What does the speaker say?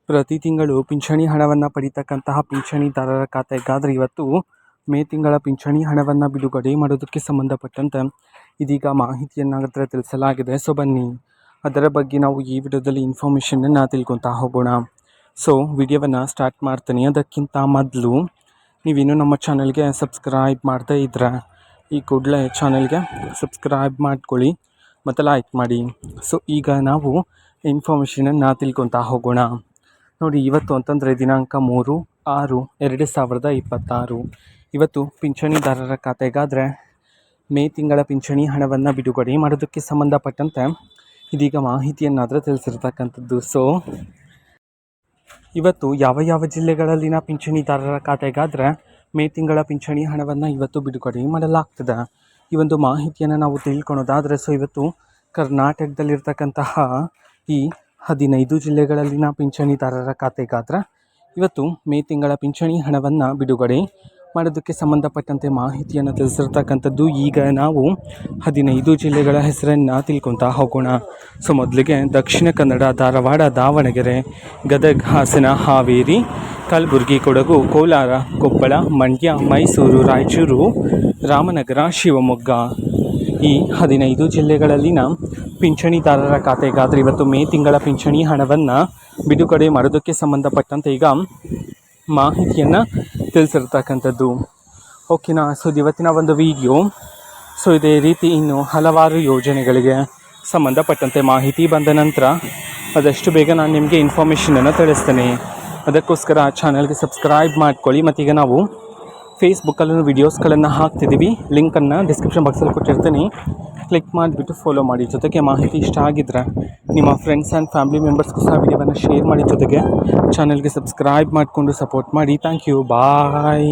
ಪ್ರತಿ ತಿಂಗಳು ಪಿಂಚಣಿ ಹಣವನ್ನು ಪಡೀತಕ್ಕಂತಹ ಪಿಂಚಣಿದಾರರ ಖಾತೆಗಾದರೆ ಇವತ್ತು ಮೇ ತಿಂಗಳ ಪಿಂಚಣಿ ಹಣವನ್ನು ಬಿಡುಗಡೆ ಮಾಡೋದಕ್ಕೆ ಸಂಬಂಧಪಟ್ಟಂತೆ ಇದೀಗ ಮಾಹಿತಿಯನ್ನು ತಿಳಿಸಲಾಗಿದೆ. ಸೊ ಬನ್ನಿ ಅದರ ಬಗ್ಗೆ ನಾವು ಈ ವಿಡಿಯೋದಲ್ಲಿ ಇನ್ಫಾರ್ಮೇಷನನ್ನು ತಿಳ್ಕೊತಾ ಹೋಗೋಣ. ಸೊ ವಿಡಿಯೋವನ್ನು ಸ್ಟಾರ್ಟ್ ಮಾಡ್ತೀನಿ. ಅದಕ್ಕಿಂತ ಮೊದಲು ನೀವಿನ್ನೂ ನಮ್ಮ ಚಾನಲ್ಗೆ ಸಬ್ಸ್ಕ್ರೈಬ್ ಮಾಡದೇ ಇದ್ದರೆ ಈ ಕೂಡಲೇ ಚಾನಲ್ಗೆ ಸಬ್ಸ್ಕ್ರೈಬ್ ಮಾಡ್ಕೊಳ್ಳಿ ಮತ್ತು ಲೈಕ್ ಮಾಡಿ. ಸೊ ಈಗ ನಾವು ಇನ್ಫಾರ್ಮೇಷನನ್ನು ತಿಳ್ಕೊತಾ ಹೋಗೋಣ. ನೋಡಿ, ಇವತ್ತು ಅಂತಂದರೆ ದಿನಾಂಕ 3/6/2026 ಇವತ್ತು ಪಿಂಚಣಿದಾರರ ಖಾತೆಗಾದರೆ ಮೇ ತಿಂಗಳ ಪಿಂಚಣಿ ಹಣವನ್ನು ಬಿಡುಗಡೆ ಮಾಡೋದಕ್ಕೆ ಸಂಬಂಧಪಟ್ಟಂತೆ ಇದೀಗ ಮಾಹಿತಿಯನ್ನಾದರೆ ತಿಳಿಸಿರ್ತಕ್ಕಂಥದ್ದು. ಸೊ ಇವತ್ತು ಯಾವ ಜಿಲ್ಲೆಗಳಲ್ಲಿನ ಪಿಂಚಣಿದಾರರ ಖಾತೆಗಾದರೆ ಮೇ ತಿಂಗಳ ಪಿಂಚಣಿ ಹಣವನ್ನು ಇವತ್ತು ಬಿಡುಗಡೆ ಮಾಡಲಾಗ್ತದೆ, ಈ ಒಂದು ಮಾಹಿತಿಯನ್ನು ನಾವು ತಿಳ್ಕೊಳೋದಾದರೆ, ಸೊ ಇವತ್ತು ಕರ್ನಾಟಕದಲ್ಲಿರ್ತಕ್ಕಂತಹ ಈ 15 ಜಿಲ್ಲೆಗಳಲ್ಲಿನ ಪಿಂಚಣಿದಾರರ ಖಾತೆಗಾದರೆ ಇವತ್ತು ಮೇ ತಿಂಗಳ ಪಿಂಚಣಿ ಹಣವನ್ನು ಬಿಡುಗಡೆ ಮಾಡೋದಕ್ಕೆ ಸಂಬಂಧಪಟ್ಟಂತೆ ಮಾಹಿತಿಯನ್ನು ತಿಳಿಸಿರ್ತಕ್ಕಂಥದ್ದು. ಈಗ ನಾವು 15 ಜಿಲ್ಲೆಗಳ ಹೆಸರನ್ನು ತಿಳ್ಕೊತಾ ಹೋಗೋಣ. ಸೊ ಮೊದಲಿಗೆ ದಕ್ಷಿಣ ಕನ್ನಡ, ಧಾರವಾಡ, ದಾವಣಗೆರೆ, ಗದಗ, ಹಾಸನ, ಹಾವೇರಿ, ಕಲಬುರಗಿ, ಕೊಡಗು, ಕೋಲಾರ, ಕೊಪ್ಪಳ, ಮಂಡ್ಯ, ಮೈಸೂರು, ರಾಯಚೂರು, ರಾಮನಗರ, ಶಿವಮೊಗ್ಗ ಈ 15 ಜಿಲ್ಲೆಗಳಲ್ಲಿನ ಪಿಂಚಣಿದಾರರ ಖಾತೆಗಾದರೆ ಇವತ್ತು ಮೇ ತಿಂಗಳ ಪಿಂಚಣಿ ಹಣವನ್ನು ಬಿಡುಗಡೆ ಮಾಡೋದಕ್ಕೆ ಸಂಬಂಧಪಟ್ಟಂತೆ ಈಗ ಮಾಹಿತಿಯನ್ನು ತಿಳಿಸಿರ್ತಕ್ಕಂಥದ್ದು. ಓಕೆನಾ. ಸೊ ಇವತ್ತಿನ ಒಂದು ವಿಡಿಯೋ. ಸೊ ಇದೇ ರೀತಿ ಇನ್ನು ಹಲವಾರು ಯೋಜನೆಗಳಿಗೆ ಸಂಬಂಧಪಟ್ಟಂತೆ ಮಾಹಿತಿ ಬಂದ ನಂತರ ಆದಷ್ಟು ಬೇಗ ನಾನು ನಿಮಗೆ ಇನ್ಫಾರ್ಮೇಷನನ್ನು ತಿಳಿಸ್ತೇನೆ. ಅದಕ್ಕೋಸ್ಕರ ಚಾನಲ್ಗೆ ಸಬ್ಸ್ಕ್ರೈಬ್ ಮಾಡ್ಕೊಳ್ಳಿ. ಮತ್ತೀಗ ನಾವು ಫೇಸ್ಬುಕ್ಕಲ್ಲೂ ವೀಡಿಯೋಸ್ಗಳನ್ನು ಹಾಕ್ತಿದ್ದೀವಿ, ಲಿಂಕನ್ನು ಡಿಸ್ಕ್ರಿಪ್ಷನ್ ಬಾಕ್ಸಲ್ಲಿ ಕೊಟ್ಟಿರ್ತೀನಿ, ಕ್ಲಿಕ್ ಮಾಡಿಬಿಟ್ಟು ಫಾಲೋ ಮಾಡಿ. ಜೊತೆಗೆ ಮಾಹಿತಿ ಇಷ್ಟ ಆಗಿದ್ದರೆ ನಿಮ್ಮ ಫ್ರೆಂಡ್ಸ್ ಆ್ಯಂಡ್ ಫ್ಯಾಮಿಲಿ ಮೆಂಬರ್ಸ್ಗೂ ಸಹ ವಿಡಿಯೋವನ್ನು ಶೇರ್ ಮಾಡಿ. ಜೊತೆಗೆ ಚಾನಲ್ಗೆ ಸಬ್ಸ್ಕ್ರೈಬ್ ಮಾಡಿಕೊಂಡು ಸಪೋರ್ಟ್ ಮಾಡಿ. Thank you. ಬಾಯ್.